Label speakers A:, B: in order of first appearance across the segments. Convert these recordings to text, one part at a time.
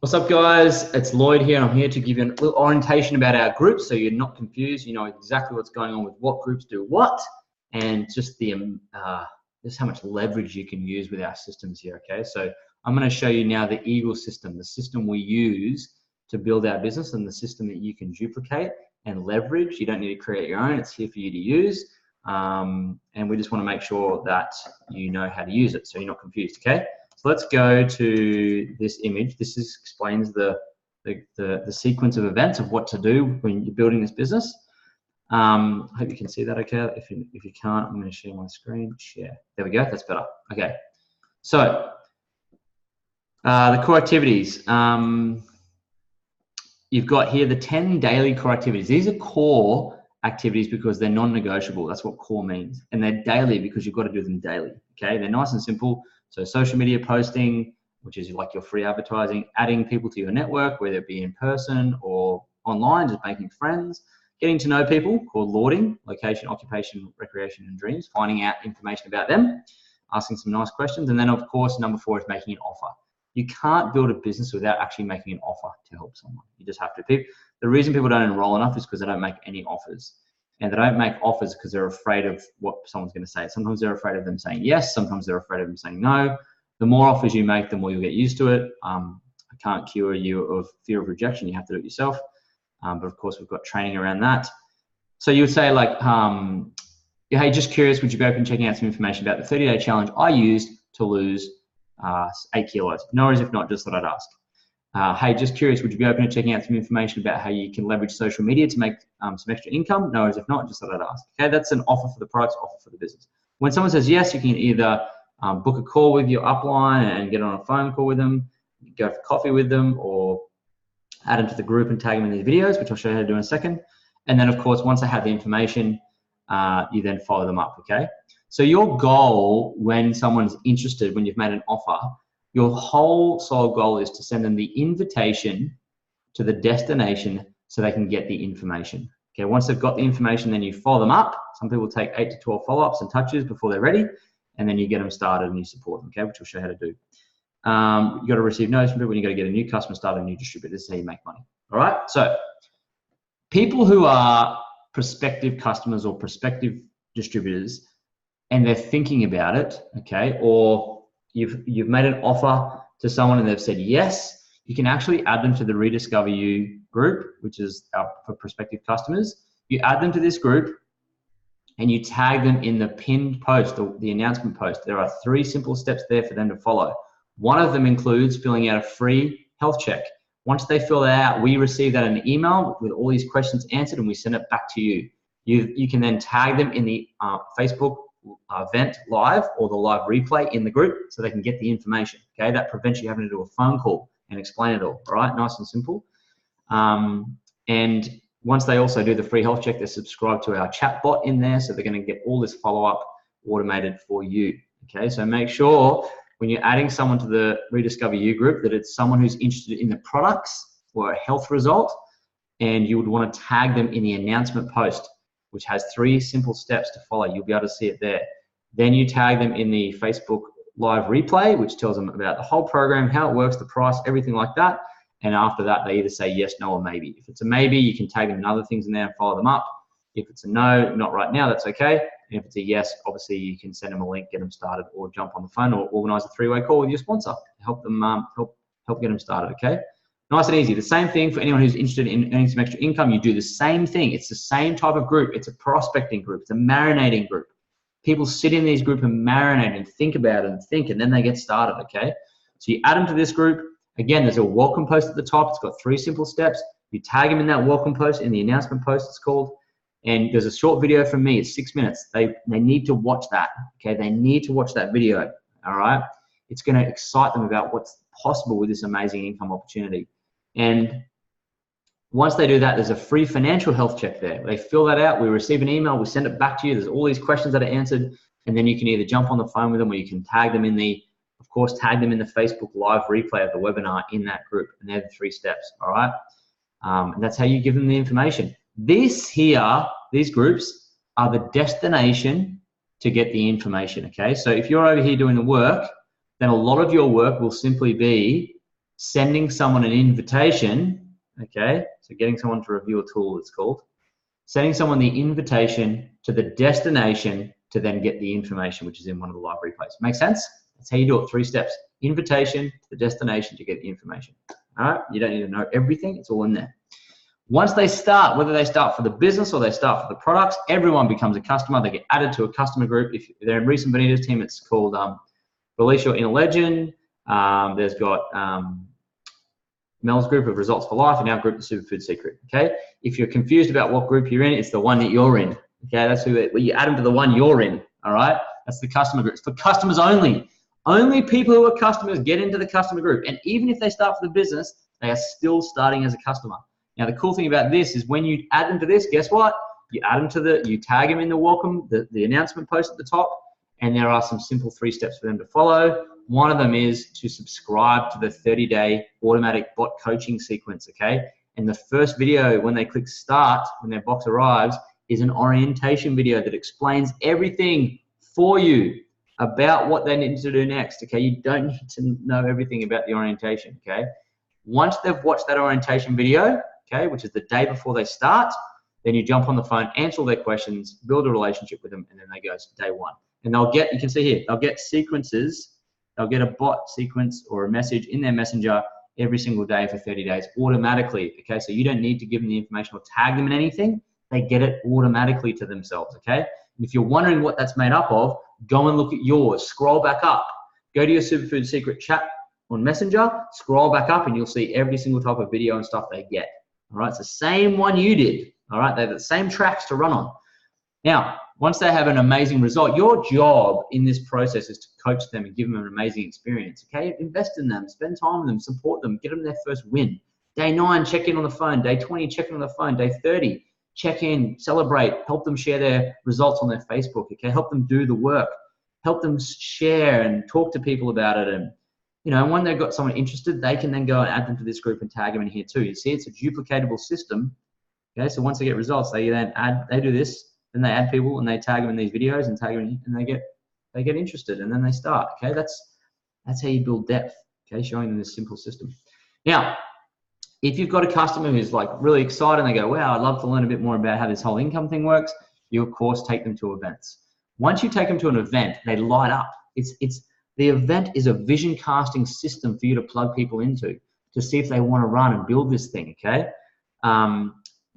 A: What's up, guys? It's Lloyd here, and I'm here to give you a little orientation about our groups so you're not confused. You know exactly what's going on with what groups do what, and just just how much leverage you can use with our systems here. Okay, so I'm going to show you now the Eagle system, the system we use to build our business, and the system that you can duplicate and leverage. You don't need to create your own; it's here for you to use. And we just want to make sure that you know how to use it, so you're not confused. Okay. So let's go to this image. This explains the sequence of events of what to do when you're building this business. I hope you can see that okay. If you can't, I'm going to share my screen. Share. There we go. That's better. Okay. So the core activities. You've got here the 10 daily core activities. These are core activities because they're non-negotiable. That's what core means. And they're daily because you've got to do them daily. Okay. They're nice and simple. So social media posting, which is like your free advertising, adding people to your network, whether it be in person or online, just making friends, getting to know people, called lording, location, occupation, recreation, and dreams, finding out information about them, asking some nice questions. And then of course, number 4 is making an offer. You can't build a business without actually making an offer to help someone. You just have to. The reason people don't enroll enough is because they don't make any offers. And they don't make offers because they're afraid of what someone's going to say. Sometimes they're afraid of them saying yes. Sometimes they're afraid of them saying no. The more offers you make, the more you'll get used to it. I can't cure you of fear of rejection. You have to do it yourself. But of course, we've got training around that. So you would say like, hey, just curious, would you be open to checking out some information about the 30-day challenge I used to lose 8 kilos? No worries if not, just thought I'd ask. Hey, just curious, would you be open to checking out some information about how you can leverage social media to make some extra income? No worries if not, just thought I'd ask. Okay, that's an offer for the products, offer for the business. When someone says yes, you can either book a call with your upline and get on a phone call with them, go for coffee with them, or add them to the group and tag them in these videos, which I'll show you how to do in a second. And then of course, once they have the information, you then follow them up, okay? So your goal when someone's interested, when you've made an offer, your whole sole goal is to send them the invitation to the destination so they can get the information. Okay, once they've got the information, then you follow them up. Some people take 8 to 12 follow-ups and touches before they're ready, and then you get them started and you support them, okay, which we'll show you how to do. You've got to receive notice from people when you've got to get a new customer, start a new distributor. This is how you make money, all right? So people who are prospective customers or prospective distributors and they're thinking about it, okay, or you've made an offer to someone and they've said yes, you can actually add them to the Rediscover You group, which is for prospective customers. You add them to this group and you tag them in the pinned post, the announcement post. There are 3 simple steps there for them to follow. One of them includes filling out a free health check. Once they fill that out, we receive that in an email with all these questions answered and we send it back to you. You can then tag them in the Facebook event live or the live replay in the group so they can get the information. Okay, that prevents you having to do a phone call and explain it all. All right, nice and simple. And once they also do the free health check, they're subscribed to our chat bot in there, so they're going to get all this follow-up automated for you. Okay, so make sure when you're adding someone to the Rediscover You group that it's someone who's interested in the products or a health result, and you would want to tag them in the announcement post, which has 3 simple steps to follow. You'll be able to see it there. Then you tag them in the Facebook live replay, which tells them about the whole program, how it works, the price, everything like that. And after that, they either say yes, no, or maybe. If it's a maybe, you can tag them in other things in there and follow them up. If it's a no, not right now, that's okay. And if it's a yes, obviously you can send them a link, get them started, or jump on the phone or organize a 3-way call with your sponsor to help them help get them started, okay? Nice and easy. The same thing for anyone who's interested in earning some extra income. You do the same thing. It's the same type of group. It's a prospecting group. It's a marinating group. People sit in these groups and marinate and think about it and think, and then they get started, okay? So you add them to this group. Again, there's a welcome post at the top. It's got 3 simple steps. You tag them in that welcome post, in the announcement post it's called, and there's a short video from me. It's 6 minutes. They need to watch that, okay? They need to watch that video, all right? It's going to excite them about what's possible with this amazing income opportunity. And once they do that, there's a free financial health check there. They fill that out, we receive an email, we send it back to you. There's all these questions that are answered, and then you can either jump on the phone with them or you can tag them in the, of course, tag them in the Facebook live replay of the webinar in that group. And they're the 3 steps, all right? And that's how you give them the information. This here, these groups are the destination to get the information, okay? So if you're over here doing the work, then a lot of your work will simply be sending someone an invitation, okay? So getting someone to review a tool, it's called. Sending someone the invitation to the destination to then get the information, which is in one of the live replays. Make sense? That's how you do it, 3 steps. Invitation to the destination to get the information. All right? You don't need to know everything. It's all in there. Once they start, whether they start for the business or they start for the products, everyone becomes a customer. They get added to a customer group. If they're in Reese and Benita's team, it's called Release Your Inner Legend. There's got Mel's group of Results for Life and our group, the Superfood Secret. Okay. If you're confused about what group you're in, it's the one that you're in. Okay. That's who you add them to the one you're in. All right. That's the customer group. It's for customers only. Only people who are customers get into the customer group. And even if they start for the business, they are still starting as a customer. Now, the cool thing about this is when you add them to this, guess what? You add them to you tag them in the welcome, the announcement post at the top, and there are some simple 3 steps for them to follow. One of them is to subscribe to the 30-day automatic bot coaching sequence, okay? And the first video, when they click start, when their box arrives, is an orientation video that explains everything for you about what they need to do next, okay? You don't need to know everything about the orientation, okay? Once they've watched that orientation video, okay, which is the day before they start, then you jump on the phone, answer all their questions, build a relationship with them, and then they go to day 1. And they'll get, you can see here, they'll get sequences. They'll get a bot sequence or a message in their messenger every single day for 30 days automatically, okay? So you don't need to give them the information or tag them in anything. They get it automatically to themselves, okay? And if you're wondering what that's made up of, go and look at yours. Scroll back up. Go to your Superfood Secret chat on Messenger, scroll back up, and you'll see every single type of video and stuff they get. All right, it's the same one you did. All right, they have the same tracks to run on. Now, once they have an amazing result, your job in this process is to coach them and give them an amazing experience. Okay, invest in them, spend time with them, support them, get them their first win. Day 9, check in on the phone. Day 20, check in on the phone. Day 30, check in, celebrate, help them share their results on their Facebook. Okay, help them do the work, help them share and talk to people about it. And you know, when they've got someone interested, they can then go and add them to this group and tag them in here too. You see, it's a duplicatable system. Okay, so once they get results, they then add, they do this, then they add people and they tag them in these videos and tag them in, and they get interested, and then they start. Okay, that's how you build depth. Okay, showing them this simple system. Now, if you've got a customer who's like really excited and they go, wow, I'd love to learn a bit more about how this whole income thing works, you of course take them to events. Once you take them to an event, they light up. The event is a vision casting system for you to plug people into to see if they want to run and build this thing, okay?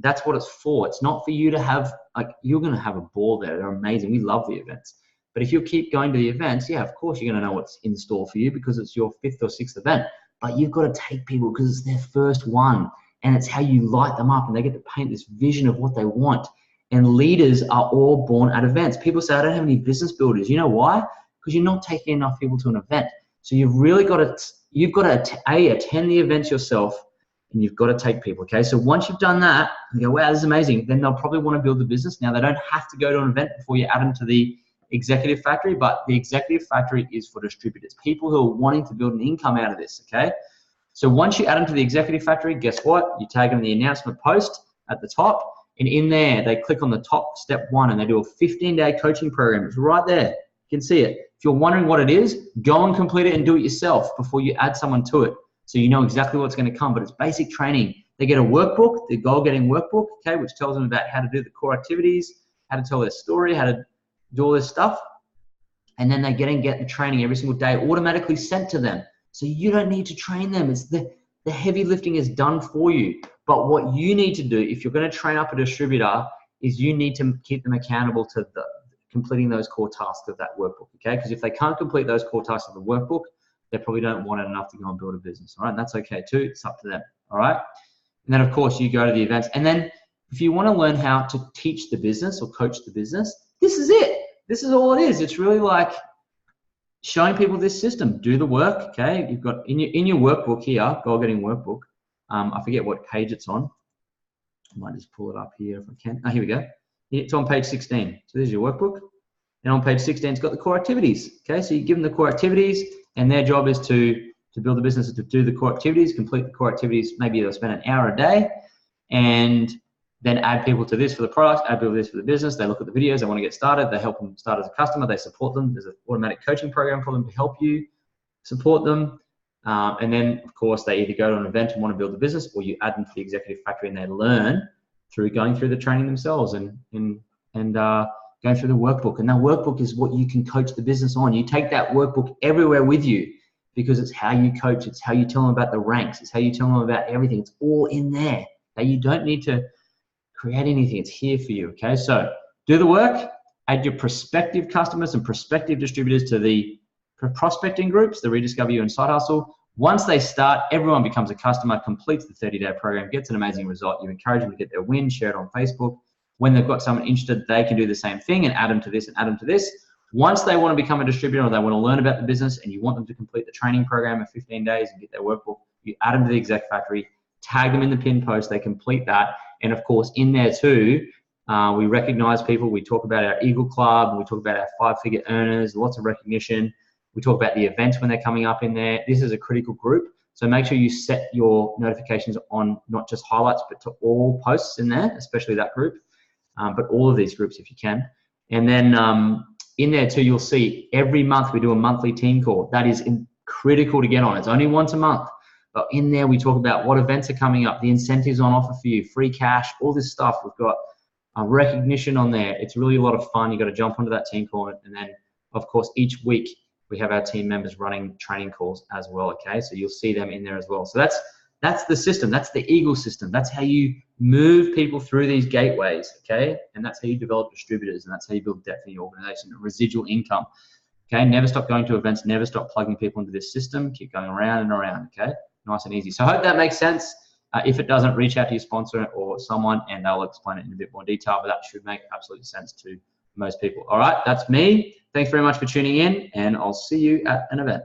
A: That's what it's for. It's not for you to have, like, you're going to have a ball there. They're amazing. We love the events. But if you keep going to the events, yeah, of course you're going to know what's in store for you because it's your 5th or 6th event. But you've got to take people because it's their first one, and it's how you light them up, and they get to paint this vision of what they want. And leaders are all born at events. People say, I don't have any business builders. You know why? Because you're not taking enough people to an event. So you've really got to, attend the events yourself, and you've got to take people, okay? So once you've done that, you go, wow, this is amazing, then they'll probably want to build the business. Now, they don't have to go to an event before you add them to the Executive Factory, but the Executive Factory is for distributors, people who are wanting to build an income out of this, okay? So once you add them to the Executive Factory, guess what? You tag them in the announcement post at the top, and in there, they click on the top step 1, and they do a 15-day coaching program. It's right there. You can see it. If you're wondering what it is, go and complete it and do it yourself before you add someone to it, so you know exactly what's going to come. But it's basic training. They get a workbook, the goal-getting workbook, okay, which tells them about how to do the core activities, how to tell their story, how to do all this stuff. And then they get the training every single day automatically sent to them. So you don't need to train them. It's the heavy lifting is done for you. But what you need to do, if you're going to train up a distributor, is you need to keep them accountable to completing those core tasks of that workbook, okay? Because if they can't complete those core tasks of the workbook, they probably don't want it enough to go and build a business, all right? And that's okay too. It's up to them, all right? And then, of course, you go to the events. And then if you want to learn how to teach the business or coach the business, this is it. This is all it is. It's really like showing people this system. Do the work, okay? You've got in your workbook here, goal-getting workbook. I forget what page it's on. I might just pull it up here if I can. Oh, here we go. It's on page 16. So there's your workbook. And on page 16, it's got the core activities. Okay, so you give them the core activities, and their job is to build the business, to do the core activities, complete the core activities. Maybe they'll spend an hour a day, and then add people to this for the product, add people to this for the business. They look at the videos, they want to get started. They help them start as a customer. They support them. There's an automatic coaching program for them to help you support them. And then, of course, they either go to an event and want to build a business, or you add them to the executive factory and they learn through going through the training themselves and going through the workbook. And that workbook is what you can coach the business on. You take that workbook everywhere with you because it's how you coach. It's how you tell them about the ranks. It's how you tell them about everything. It's all in there. Okay? You don't need to create anything. It's here for you. Okay, so do the work. Add your prospective customers and prospective distributors to the prospecting groups, the Rediscover You and Side Hustle. Once they start, everyone becomes a customer, completes the 30-day program, gets an amazing result. You encourage them to get their win, share it on Facebook. When they've got someone interested, they can do the same thing and add them to this and add them to this. Once they want to become a distributor or they want to learn about the business and you want them to complete the training program in 15 days and get their workbook, you add them to the exec factory, tag them in the pin post, they complete that. And of course, in there too, we recognize people. We talk about our Eagle Club, we talk about our 5-figure earners, lots of recognition. We talk about the events when they're coming up in there. This is a critical group. So make sure you set your notifications on not just highlights, but to all posts in there, especially that group, but all of these groups if you can. And then in there too, you'll see every month we do a monthly team call. That is critical to get on. It's only once a month. But in there, we talk about what events are coming up, the incentives on offer for you, free cash, all this stuff. We've got recognition on there. It's really a lot of fun. You've got to jump onto that team call. And then, of course, each week we have our team members running training calls as well, okay? So you'll see them in there as well. So that's the system. That's the Eagle system. That's how you move people through these gateways, okay? And that's how you develop distributors, and that's how you build depth in your organization, residual income, okay? Never stop going to events. Never stop plugging people into this system. Keep going around and around, okay? Nice and easy. So I hope that makes sense. If it doesn't, reach out to your sponsor or someone and they'll explain it in a bit more detail, but that should make absolute sense to most people. All right, that's me. Thanks very much for tuning in, and I'll see you at an event.